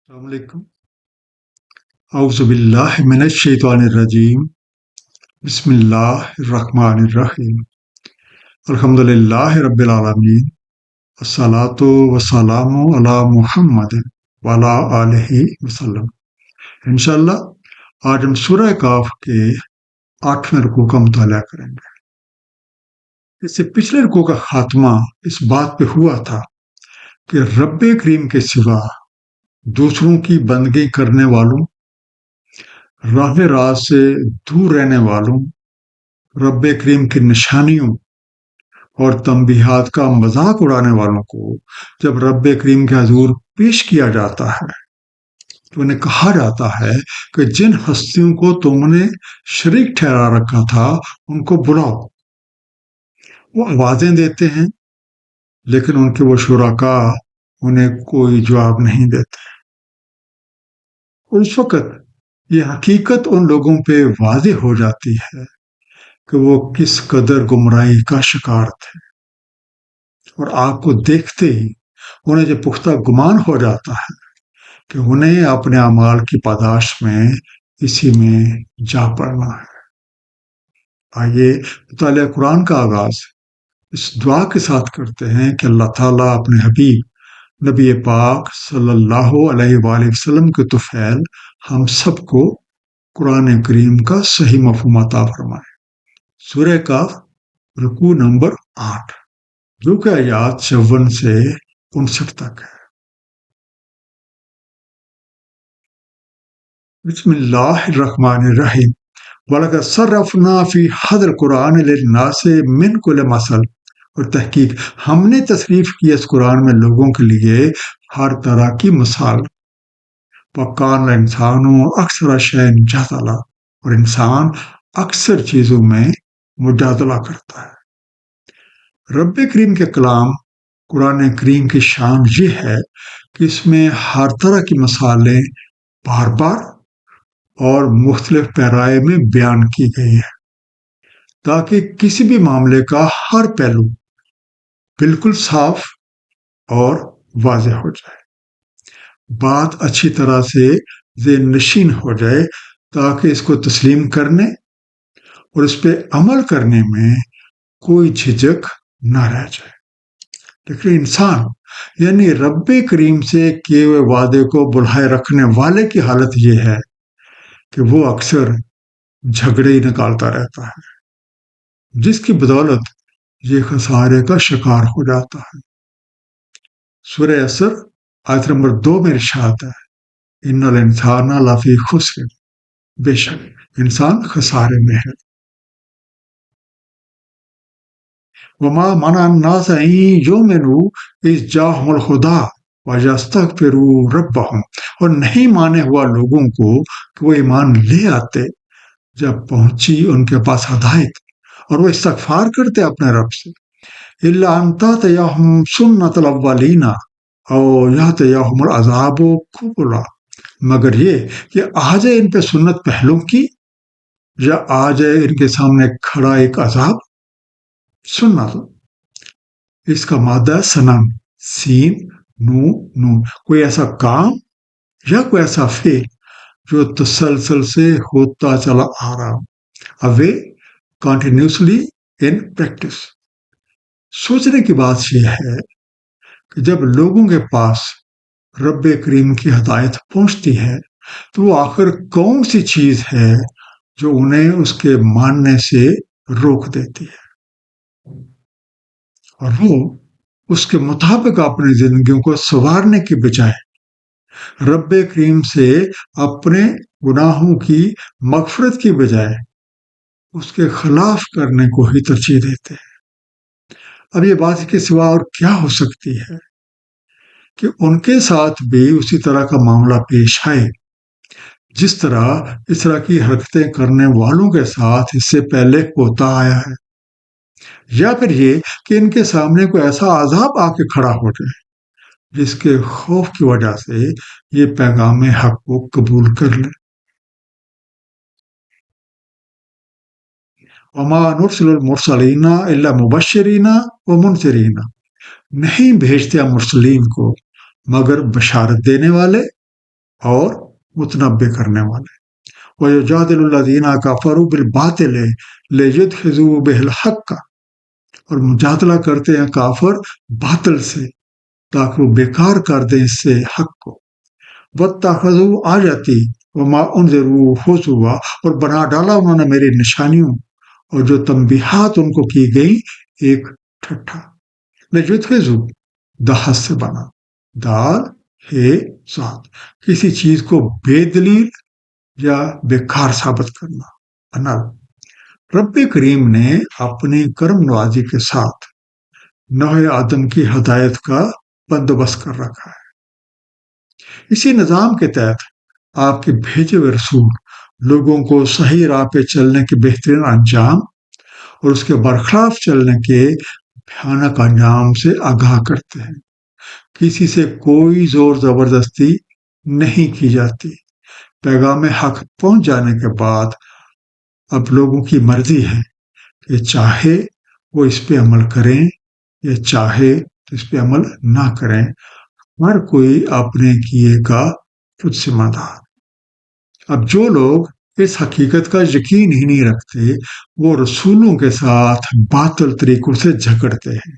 السلام علیکم۔ اعوذ باللہ من الشیطان الرجیم۔ بسم اللہ الرحمن الرحیم۔ الحمد للہ رب العالمین، الصلاۃ والسلام علی محمد وعلی آلہ وسلم۔ انشاءاللہ آج ہم سورہ کاف کے 8ویں رکوع کا مطالعہ کریں گے۔ اس سے پچھلے رکوع کا خاتمہ اس بات پہ ہوا تھا کہ رب کریم کے سوا دوسروں کی بندگی کرنے والوں، راہ راست سے دور رہنے والوں، رب کریم کی نشانیوں اور تنبیہات کا مذاق اڑانے والوں کو جب رب کریم کے حضور پیش کیا جاتا ہے تو انہیں کہا جاتا ہے کہ جن ہستیوں کو تم نے شریک ٹھہرا رکھا تھا ان کو بلاؤ۔ وہ آوازیں دیتے ہیں لیکن ان کے وہ شرکاء انہیں کوئی جواب نہیں دیتے۔ اس وقت یہ حقیقت ان لوگوں پہ واضح ہو جاتی ہے کہ وہ کس قدر گمراہی کا شکار تھے، اور آپ کو دیکھتے ہی انہیں یہ پختہ گمان ہو جاتا ہے کہ انہیں اپنے اعمال کی پاداش میں اسی میں جا پڑنا ہے۔ آئیے مطالعہ قرآن کا آغاز اس دعا کے ساتھ کرتے ہیں کہ اللہ تعالیٰ اپنے حبیب نبی پاک صلی اللہ علیہ وآلہ وسلم کے طفیل ہم سب کو قرآن کریم کا صحیح مفہوم عطا فرمائے۔ سورہ کاف رکوع نمبر 8، جو کہ آیات 54 سے 59 تک ہے۔ بسم اللہ الرحمن الرحیم۔ وَلَقَدْ صَرَّفْنَا فِي هَذَا الْقُرْآنِ لِلنَّاسِ مِنْ كُلِّ مَثَلٍ، اور تحقیق ہم نے تصریف کی اس قرآن میں لوگوں کے لیے ہر طرح کی مثال۔ وَقَالَ الْإِنسَانُ أَكْثَرَ شَيْءٍ جَدَلًا، اور انسان اکثر چیزوں میں مجادلہ کرتا ہے۔ رب کریم کے کلام قرآن کریم کی شان یہ ہے کہ اس میں ہر طرح کی مثالیں بار بار اور مختلف پیرائے میں بیان کی گئی ہے تاکہ کسی بھی معاملے کا ہر پہلو بالکل صاف اور واضح ہو جائے، بات اچھی طرح سے ذہن نشین ہو جائے تاکہ اس کو تسلیم کرنے اور اس پہ عمل کرنے میں کوئی جھجک نہ رہ جائے۔ لیکن انسان یعنی رب کریم سے کیے ہوئے وعدے کو بلائے رکھنے والے کی حالت یہ ہے کہ وہ اکثر جھگڑے ہی نکالتا رہتا ہے، جس کی بدولت یہ خسارے کا شکار ہو جاتا ہے۔ سورہ عصر آیت نمبر 2 میں ارشاد ہے، ان الانسان لفی خسر، بے شک انسان خسارے میں ہے۔ وما منع الناس ان یؤمنوا اذ جاءهم الہدی ویستغفروا ربهم، اور نہیں مانے ہوا لوگوں کو کہ وہ ایمان لے آتے جب پہنچی ان کے پاس ہدایت اور وہ استغفار کرتے اپنے رب سے۔ الا ان تأتیہم سنۃ الاولین او یأتیہم العذاب قبلا، مگر یہ کہ آ جائے ان پہ سنت پہلوں کی یا آ جائے ان کے سامنے کھڑا ایک عذاب۔ سنت اس کا مادہ سنم، سین نون، کوئی ایسا کام یا کوئی ایسا فعل جو تسلسل سے ہوتا چلا آ رہا ہو، اوے کنٹینیوسلی ان پریکٹس۔ سوچنے کی بات یہ ہے کہ جب لوگوں کے پاس رب کریم کی ہدایت پہنچتی ہے تو وہ آخر کون سی چیز ہے جو انہیں اس کے ماننے سے روک دیتی ہے، اور وہ اس کے مطابق اپنی زندگیوں کو سنوارنے کی بجائے رب کریم سے اپنے گناہوں کی مغفرت کی بجائے اس کے خلاف کرنے کو ہی ترجیح دیتے ہیں۔ اب یہ بات کے سوا اور کیا ہو سکتی ہے کہ ان کے ساتھ بھی اسی طرح کا معاملہ پیش آئے جس طرح اس طرح کی حرکتیں کرنے والوں کے ساتھ اس سے پہلے ہوتا آیا ہے، یا پھر یہ کہ ان کے سامنے کوئی ایسا عذاب آ کے کھڑا ہو جائے جس کے خوف کی وجہ سے یہ پیغام حق کو قبول کر لے۔ وما نرسل المرسلین الا مبشرین ومنذرین، نہیں بھیجتے ہم مرسلین کو مگر بشارت دینے والے اور متنبع کرنے والے. وَيُجَادِلُ الَّذِينَ كَفَرُوا بِالْبَاطِلِ لِيُدْحِضُوا بِهِ الْحَقَّ، اور مجادلہ کرتے ہیں کافر باطل سے تاکہ وہ بیکار کر دیں اس سے حق کو. وَاتَّخَذُوا آیَاتِی وَمَا أُنذِرُوا هُزُوًا، اور بنا ڈالا انہوں نے میری نشانیوں اور جو تنبیہات ان کو کی گئی ایک ٹھٹھا. لِيُدْحِضُوا دہس سے بنا، دال ہے ذات، کسی چیز کو بے دلیل یا بیکار ثابت کرنا. انال رب کریم نے اپنی کرم نوازی کے ساتھ نوح آدم کی ہدایت کا بندوبست کر رکھا ہے. اسی نظام کے تحت آپ کے بھیجے ہوئے رسول لوگوں کو صحیح راہ پہ چلنے کے بہترین انجام اور اس کے برخلاف چلنے کے بھیانک انجام سے آگاہ کرتے ہیں. کسی سے کوئی زور زبردستی نہیں کی جاتی. پیغام حق پہنچ جانے کے بعد اب لوگوں کی مرضی ہے کہ چاہے وہ اس پہ عمل کریں یا چاہے تو اس پہ عمل نہ کریں. ہر کوئی اپنے کیے کا خود ذمہ دار. اب جو لوگ اس حقیقت کا یقین ہی نہیں رکھتے وہ رسولوں کے ساتھ باطل طریقوں سے جھگڑتے ہیں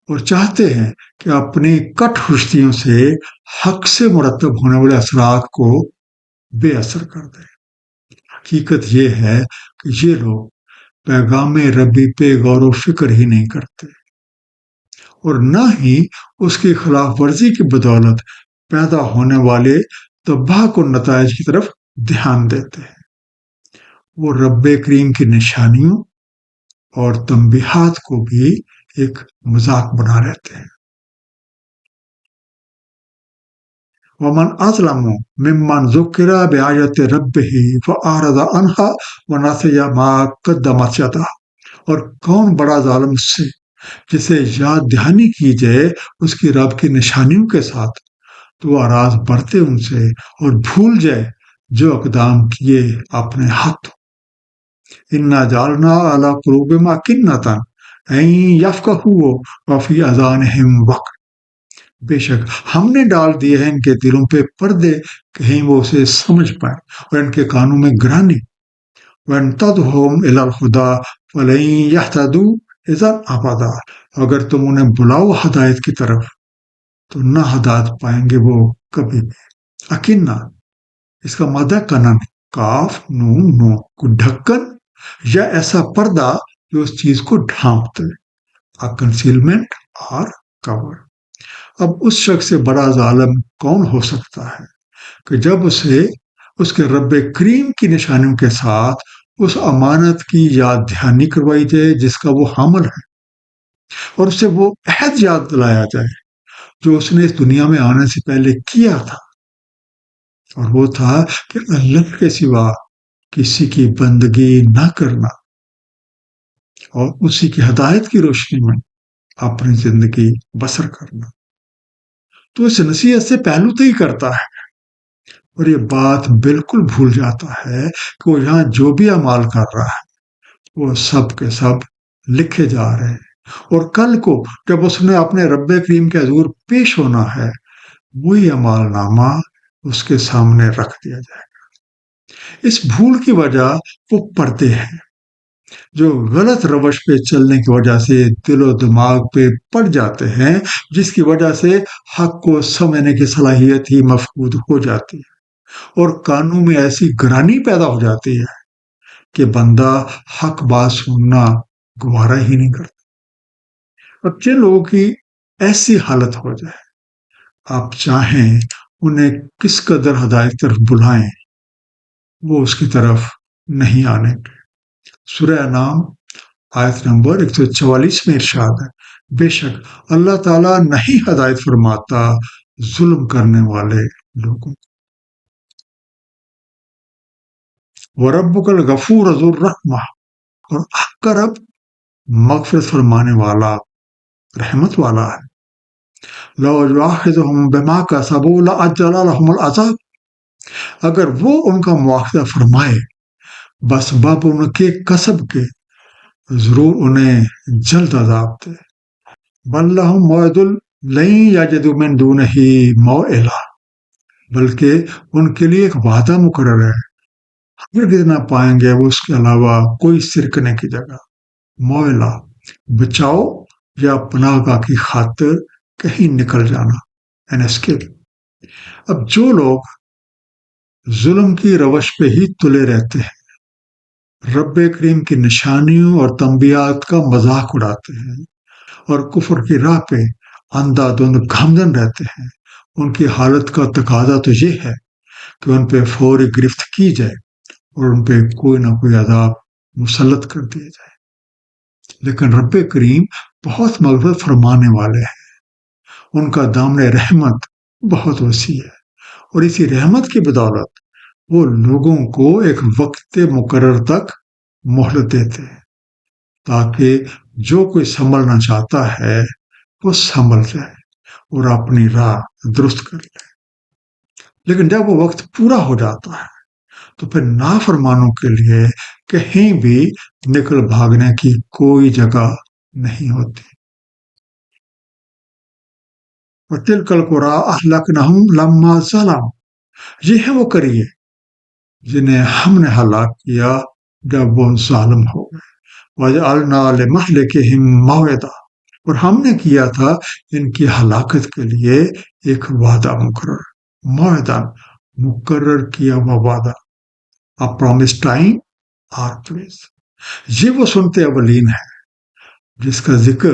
اور چاہتے ہیں کہ اپنی کٹ ہستیوں سے حق سے مرتب ہونے والے اثرات کو بے اثر کر دیں. حقیقت یہ ہے کہ یہ لوگ پیغام ربی پہ غور و فکر ہی نہیں کرتے اور نہ ہی اس کی خلاف ورزی کی بدولت پیدا ہونے والے تباہ کن نتائج کی طرف دھیان دیتے ہیں. وہ رب کریم کی نشانیوں اور تنبیہات کو بھی ایک مذاق بنا لیتے ہیں. وَمَنْ أَظْلَمُ مِمَّنْ ذُكِّرَ بِآيَاتِ رَبِّهِ فَأَعْرَضَ عَنْهَا وَنَسِیَ مَا قَدَّمَتْ يَدَاهُ، اور کون بڑا ظالم اس سے جسے یاد دہانی کی جائے اس کی رب کی نشانیوں کے ساتھ تو وہ اراض برتے ان سے اور بھول جائے جو اقدام کیے اپنے ہاتھ. اِنَّا جَعَلْنَا عَلَىٰ قُلُوبِهِمْ أَكِنَّةً أَن يَفْقَهُوهُ وَفِي آذَانِهِمْ وَقْرٌ، بے شک ہم نے ڈال دیے ہیں ان کے دلوں پہ پردے کہیں وہ اسے سمجھ پائیں اور ان کے کانوں میں گرانی. وَإِن تَدْعُوهُمْ إِلَى الْهُدَىٰ فَلَن يَهْتَدُوا إِذًا أَبَدًا، اگر تم انہیں بلاؤ ہدایت کی طرف تو نہ ہدایت پائیں گے وہ کبھی بھی. اکنہ اس کا مادہ کنن، کاف نون نو، کو ڈھکن یا ایسا پردہ جو اس چیز کو ڈھانپتے، کنسیلمنٹ اور کور. اب اس شخص سے بڑا ظالم کون ہو سکتا ہے کہ جب اسے اس کے رب کریم کی نشانیوں کے ساتھ اس امانت کی یاد دہانی کروائی جائے جس کا وہ حامل ہے اور اسے وہ عہد یاد دلایا جائے جو اس نے اس دنیا میں آنے سے پہلے کیا تھا، اور وہ تھا کہ اللہ کے سوا کسی کی بندگی نہ کرنا اور اسی کی ہدایت کی روشنی میں اپنی زندگی بسر کرنا. تو اس نصیحت سے پہلو تو ہی کرتا ہے اور یہ بات بالکل بھول جاتا ہے کہ وہ یہاں جو بھی اعمال کر رہا ہے وہ سب کے سب لکھے جا رہے ہیں اور کل کو جب اس نے اپنے رب کریم کے حضور پیش ہونا ہے وہی اعمال نامہ اس کے سامنے رکھ دیا جائے گا. اس بھول کی وجہ وہ پردے ہیں جو غلط روش پہ چلنے کی وجہ سے دل و دماغ پہ پڑ جاتے ہیں، جس کی وجہ سے حق کو سمجھنے کی صلاحیت ہی مفقود ہو جاتی ہے اور کانوں میں ایسی گرانی پیدا ہو جاتی ہے کہ بندہ حق بات سننا گوارا ہی نہیں کرتا. اب جن لوگوں کی ایسی حالت ہو جائے آپ چاہیں انہیں کس قدر ہدایت طرف بلائیں وہ اس کی طرف نہیں آنے کے. سورہ انعام آیت نمبر 144 میں ارشاد ہے، بے شک اللہ تعالیٰ نہیں ہدایت فرماتا ظلم کرنے والے لوگوں. وَرَبُّكَ الْغَفُورُ ذُو الرَّحْمَةِ، اور آپ کا رب مغفرت فرمانے والا رحمت والا ہے. لَوْ يُؤَاخِذُهُم بِمَا كَسَبُوا لَعَجَّلَ لَهُمُ الْعَذَابَ، اگر وہ ان کا مواخذہ فرمائے بس باب ان کے کسب کے ضرور انہیں جلد عذاب دے. بل لہم موعد لن یجدوا من دونہ موئلہ، بلکہ ان کے لیے ایک وعدہ مقرر ہے، ہرگز نہ پائیں گے وہ اس کے علاوہ کوئی سر کرنے کی جگہ، موئلہ، بچاؤ یا پناہ گاہ کی خاطر کہیں نکل جانا، اسکیپ۔ اب جو لوگ ظلم کی روش پہ ہی تلے رہتے ہیں، رب کریم کی نشانیوں اور تنبیہات کا مذاق اڑاتے ہیں اور کفر کی راہ پہ اندھا دھند گامزن رہتے ہیں، ان کی حالت کا تقاضا تو یہ ہے کہ ان پہ فوری گرفت کی جائے اور ان پہ کوئی نہ کوئی عذاب مسلط کر دیا جائے۔ لیکن رب کریم بہت مغفرت فرمانے والے ہیں، ان کا دامن رحمت بہت وسیع ہے، اور اسی رحمت کی بدولت وہ لوگوں کو ایک وقت مقرر تک مہلت دیتے ہیں تاکہ جو کوئی سنبھلنا چاہتا ہے وہ سنبھل جائے اور اپنی راہ درست کر لے۔ لیکن جب وہ وقت پورا ہو جاتا ہے تو پھر نافرمانوں کے لیے کہیں بھی نکل بھاگنے کی کوئی جگہ نہیں ہوتی۔ وَتِلْكَ الْقُرَىٰ أَهْلَكْنَاهُمْ لَمَّا ظَلَمُوا، یہ ہے وہ قریے جنہیں ہم نے ہلاک کیا جب وہ ظالم ہو گئے۔ وَجَعَلْنَا لِمَهْلِكِهِم مَّوْعِدًا، اور ہم نے کیا تھا ان کی ہلاکت کے لیے ایک وعدہ مقرر، موعدہ، مقرر کیا ہوا وعدہ، a promised time or place۔ یہ وہ سنت اولین ہے جس کا ذکر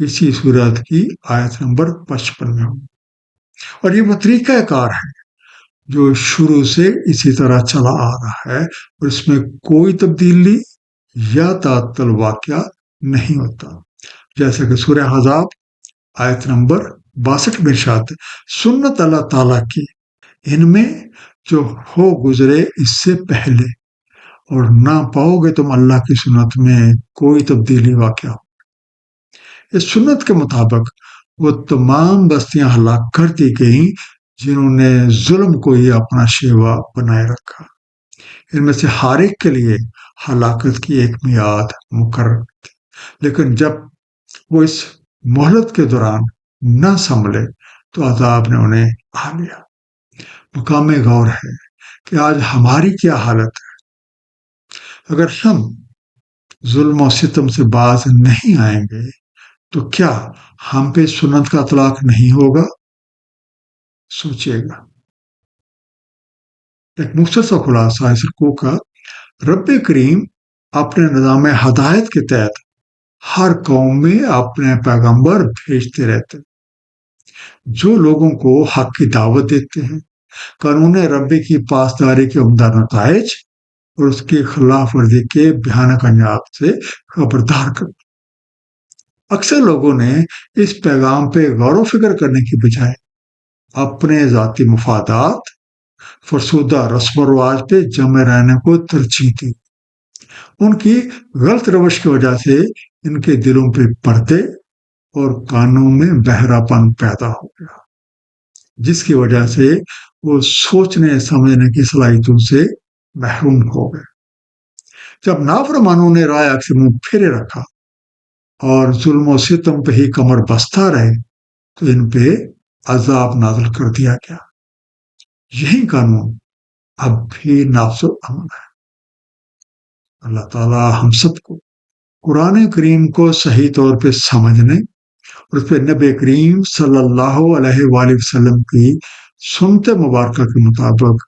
اسی صورت کی آیت نمبر 55 میں ہو، اور یہ وہ طریقہ کار ہے جو شروع سے اسی طرح چلا آ رہا ہے، اور اس میں کوئی تبدیلی یا تعطل واقعہ نہیں ہوتا۔ جیسا کہ سورہ احزاب آیت نمبر 62 میں ارشاد ہے، سنت اللہ تعالیٰ کی ان میں جو ہو گزرے اس سے پہلے، اور نہ پاؤ گے تم اللہ کی سنت میں کوئی تبدیلی واقع ہو۔ اس سنت کے مطابق وہ تمام بستیاں ہلاک کر دی گئیں جنہوں نے ظلم کو ہی اپنا شیوا بنائے رکھا۔ ان میں سے ہر ایک کے لیے ہلاکت کی ایک میعاد مقرر تھی، لیکن جب وہ اس مہلت کے دوران نہ سنبھلے تو عذاب نے انہیں آ لیا۔ مقام غور ہے کہ آج ہماری کیا حالت ہے۔ اگر ہم ظلم و ستم سے باز نہیں آئیں گے تو کیا ہم پہ سنت کا اطلاق نہیں ہوگا؟ سوچئے گا۔ ایک مختصر خلاصہ اس رکوع کا، رب کریم اپنے نظام ہدایت کے تحت ہر قوم میں اپنے پیغمبر بھیجتے رہتے جو لوگوں کو حق کی دعوت دیتے ہیں، قانون ربی کی پاسداری کے عمدہ نتائج اور اس کی خلاف ورزی کے بھیانک انجام سے خبردار کرتے۔ اکثر لوگوں نے اس پیغام پہ غور و فکر کرنے کی بجائے اپنے ذاتی مفادات، فرسودہ رسم و رواج پہ جمع رہنے کو ترجیح دی۔ ان کی غلط روش کی وجہ سے ان کے دلوں پہ پردے اور کانوں میں بہراپن پیدا ہو گیا، جس کی وجہ سے وہ سوچنے سمجھنے کی صلاحیتوں سے محروم ہو گئے۔ جب نافرمانوں نے رائے سے منہ پھیرے رکھا اور ظلم و ستم پہ ہی کمر بستہ رہے تو ان پہ عذاب نازل کر دیا گیا۔ یہی قانون اب بھی نافذ العمل ہے۔ اللہ تعالیٰ ہم سب کو قرآن کریم کو صحیح طور پہ سمجھنے اور اس پہ نبی کریم صلی اللہ علیہ وآلہ وسلم کی سنت مبارکہ کے مطابق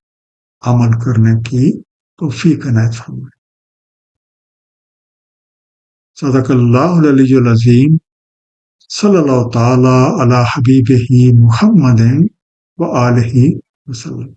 عمل کرنے کی توفیق عنایت فرمائے۔ صدق اللہ العلی العظیم، صلی اللہ تعالی علی حبیبہ محمد وآلہ وسلم۔